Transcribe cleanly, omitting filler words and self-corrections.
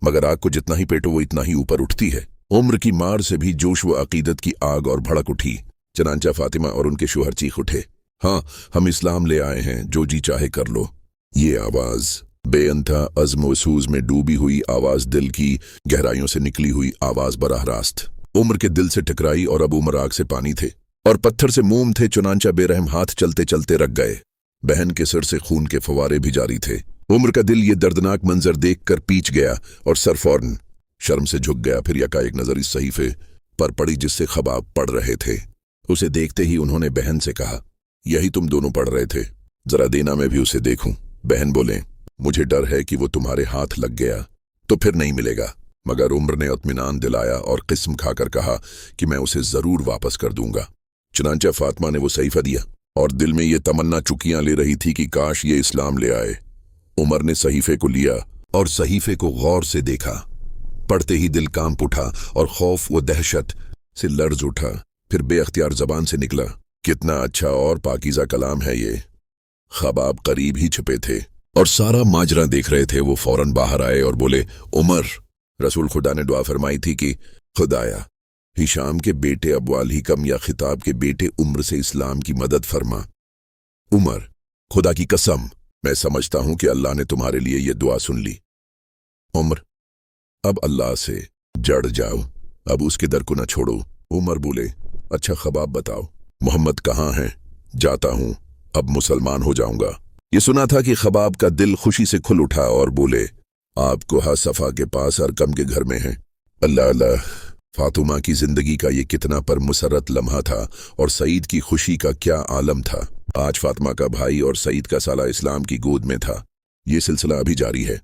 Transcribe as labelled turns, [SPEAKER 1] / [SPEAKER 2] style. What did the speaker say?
[SPEAKER 1] मगर आग को जितना ही पेटो वो इतना ही ऊपर उठती है। उम्र की मार से भी जोश व अकीदत की आग और भड़क उठी। चनांचा फातिमा और उनके शोहर चीख उठे, हाँ, हम इस्लाम ले आए हैं, जो जी चाहे कर लो। ये आवाज बेअंता अज़्म व सूज में डूबी हुई आवाज, दिल की गहराइयों से निकली हुई आवाज बराह रास्त उम्र के दिल से टकराई। और अब उम्र आग से पानी थे और पत्थर से मोम थे। चुनांचा बेरहम हाथ चलते चलते रख गए। बहन के सिर से खून के फवारे भी जारी थे। उम्र का दिल ये दर्दनाक मंजर देखकर पीछ गया और सर फौरन शर्म से झुक गया। फिर यकाएक नजर इस सहीफे पर पड़ी जिससे ख़बाब पढ़ रहे थे। उसे देखते ही उन्होंने बहन से कहा, यही तुम दोनों पढ़ रहे थे, जरा देना मैं भी उसे देखूं। बहन बोले, मुझे डर है कि वो तुम्हारे हाथ लग गया तो फिर नहीं मिलेगा। मगर उम्र ने इत्मीनान दिलाया और किस्म खाकर कहा कि मैं उसे जरूर वापस कर दूंगा। चुनांचा फातिमा ने वो सहीफा दिया और दिल में ये तमन्ना चुकियां ले रही थी कि काश ये इस्लाम ले आए। उमर ने सहीफे को लिया और सहीफे को गौर से देखा। पढ़ते ही दिल कांप उठा और खौफ व दहशत से लर्ज उठा। फिर बेअख्तियार जबान से निकला, कितना अच्छा और पाकीज़ा कलाम है ये। ख़बाब करीब ही छिपे थे और सारा माजरा देख रहे थे। वो फौरन बाहर आए और बोले, उमर, रसूल खुदा ने दुआ फरमाई थी कि खुदाया हिशाम के बेटे अब्वाल हिकम या खिताब के बेटे उम्र से इस्लाम की मदद फरमा। उमर, खुदा की कसम, मैं समझता हूं कि अल्लाह ने तुम्हारे लिए यह दुआ सुन ली। उमर, अब अल्लाह से जड़ जाओ, अब उसके दर को न छोड़ो। उमर बोले, अच्छा ख़बाब बताओ, मोहम्मद कहाँ हैं? जाता हूं, अब मुसलमान हो जाऊंगा। ये सुना था कि ख़बाब का दिल खुशी से खुल उठा और बोले, आपको सफ़ा के पास अरकम के घर में हैं। अल्लाह अल्लाह, फातिमा की जिंदगी का ये कितना पर मुसर्रत लम्हा था और सईद की खुशी का क्या आलम था। आज फातिमा का भाई और सईद का साला इस्लाम की गोद में था। ये सिलसिला अभी जारी है।